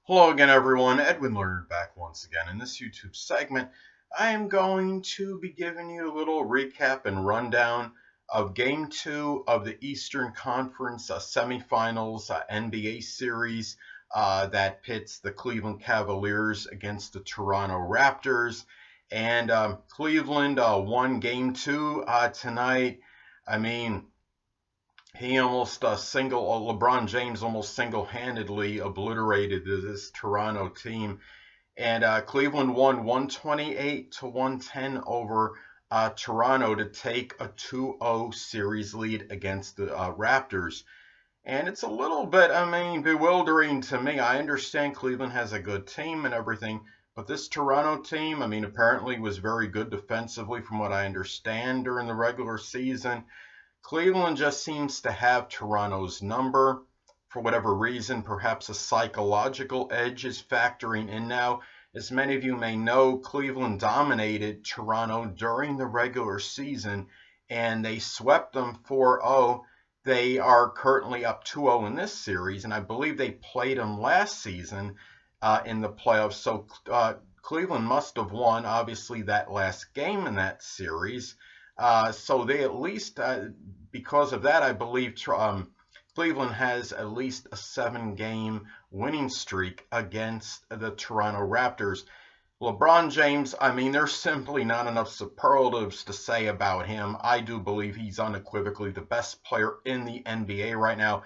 Hello again, everyone. Edwin Learnard back once again. In this YouTube segment, I am going to be giving you a little recap and rundown of Game 2 of the Eastern Conference semifinals NBA series that pits the Cleveland Cavaliers against the Toronto Raptors. And Cleveland won Game 2 tonight. I mean, he almost LeBron James almost single-handedly obliterated this Toronto team, and Cleveland won 128 to 110 over Toronto to take a 2-0 series lead against the Raptors. And it's a little bit, bewildering to me. I understand Cleveland has a good team and everything, but this Toronto team, apparently was very good defensively from what I understand during the regular season. Cleveland just seems to have Toronto's number. For whatever reason, perhaps a psychological edge is factoring in now. As many of you may know, Cleveland dominated Toronto during the regular season, and they swept them 4-0. They are currently up 2-0 in this series, and I believe they played them last season in the playoffs. So Cleveland must have won, obviously, that last game in that series. So they at least, because of that, I believe Cleveland has at least a 7-game winning streak against the Toronto Raptors. LeBron James, there's simply not enough superlatives to say about him. I do believe he's unequivocally the best player in the NBA right now.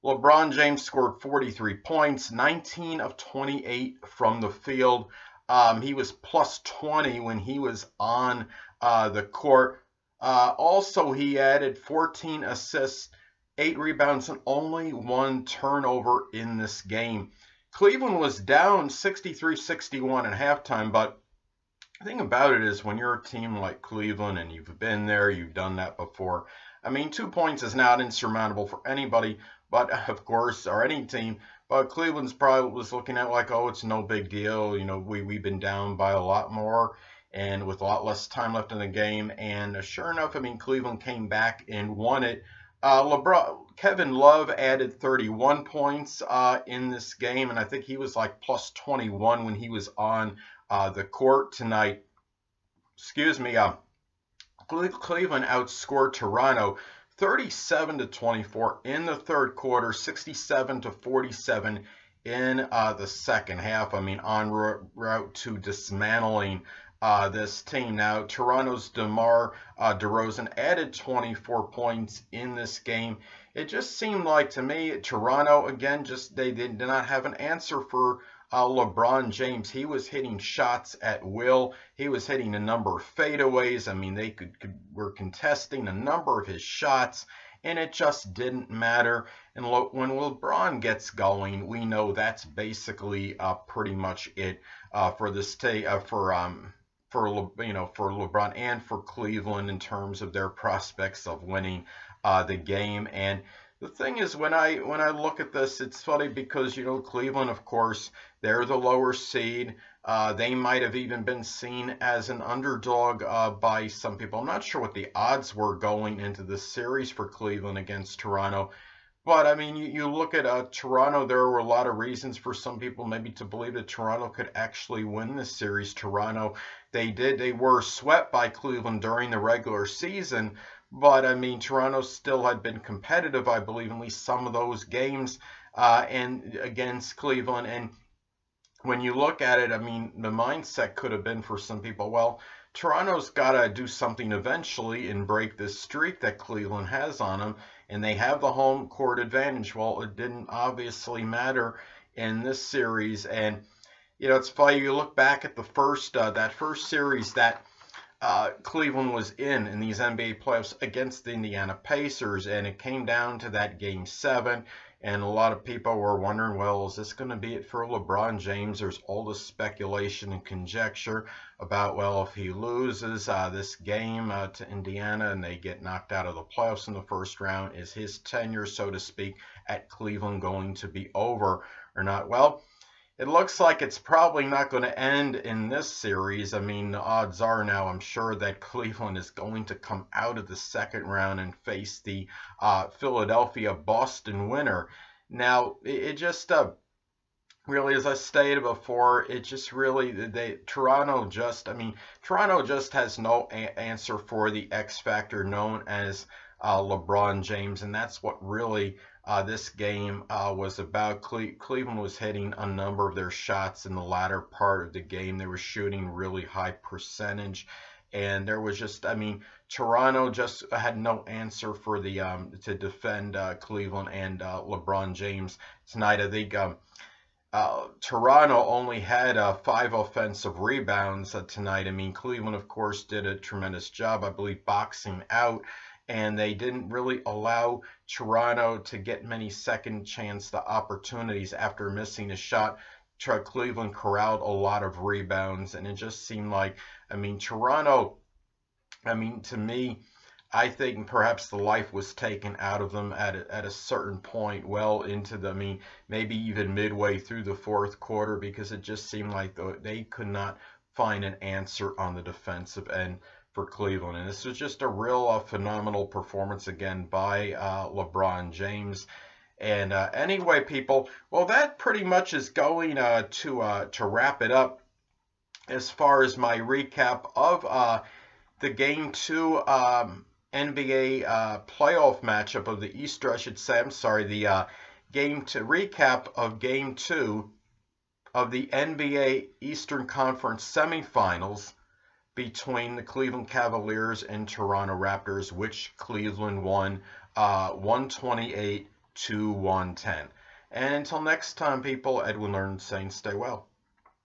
LeBron James scored 43 points, 19 of 28 from the field. He was plus 20 when he was on the court. Also, he added 14 assists, 8 rebounds, and only 1 turnover in this game. Cleveland was down 63-61 at halftime, but the thing about it is when you're a team like Cleveland and you've been there, you've done that before. 2 points is not insurmountable for anybody, but of course, or any team. But Cleveland's probably was looking at like, oh, it's no big deal. We've been down by a lot more and with a lot less time left in the game. And sure enough, Cleveland came back and won it. Kevin Love added 31 points in this game, and I think he was like plus 21 when he was on the court tonight. Excuse me. Cleveland outscored Toronto 37-24 in the third quarter, 67-47 in the second half. En route to dismantling this team. Now, Toronto's DeMar DeRozan added 24 points in this game. It just seemed like to me, Toronto, again, they did not have an answer for LeBron James. He was hitting shots at will. He was hitting a number of fadeaways. They were contesting a number of his shots, and it just didn't matter. And when LeBron gets going, we know that's basically pretty much it for this for LeBron and for Cleveland in terms of their prospects of winning the game. And the thing is, when I look at this, it's funny because Cleveland, of course, they're the lower seed. They might have even been seen as an underdog by some people. I'm not sure what the odds were going into this series for Cleveland against Toronto. But, you look at Toronto, there were a lot of reasons for some people maybe to believe that Toronto could actually win this series. Toronto, they were swept by Cleveland during the regular season. But, Toronto still had been competitive, I believe, in at least some of those games and against Cleveland. And when you look at it, the mindset could have been for some people, well, Toronto's got to do something eventually and break this streak that Cleveland has on them, and they have the home court advantage. Well, it didn't obviously matter in this series. And, it's funny, you look back at the that first series that Cleveland was in these NBA playoffs against the Indiana Pacers, and it came down to that Game 7, and a lot of people were wondering, well, is this going to be it for LeBron James? There's all this speculation and conjecture about, well, if he loses this game to Indiana and they get knocked out of the playoffs in the first round, is his tenure, so to speak, at Cleveland going to be over or not? Well, it looks like it's probably not going to end in this series. The odds are now, I'm sure, that Cleveland is going to come out of the second round and face the Philadelphia-Boston winner. Now, it just really, as I stated before, it just really Toronto just has no answer for the X factor known as LeBron James, and that's what really this game was about. Cleveland was hitting a number of their shots in the latter part of the game. They were shooting really high percentage. And there was just, Toronto just had no answer for the to defend Cleveland and LeBron James tonight. I think Toronto only had 5 offensive rebounds tonight. Cleveland, of course, did a tremendous job, I believe, boxing out, and they didn't really allow Toronto to get many second chance opportunities after missing a shot. Cleveland corralled a lot of rebounds, and it just seemed like, Toronto, to me, I think perhaps the life was taken out of them at a certain point, well into maybe even midway through the fourth quarter, because it just seemed like they could not find an answer on the defensive end for Cleveland. And this was just a real phenomenal performance again by LeBron James. And anyway, people, well, that pretty much is going to wrap it up as far as my recap of the Game 2 NBA playoff matchup of the Easter, I should say. I'm sorry, the Game 2 recap of Game 2 of the NBA Eastern Conference semifinals between the Cleveland Cavaliers and Toronto Raptors, which Cleveland won 128 to 110. And until next time, people, Edwin Learnard saying stay well.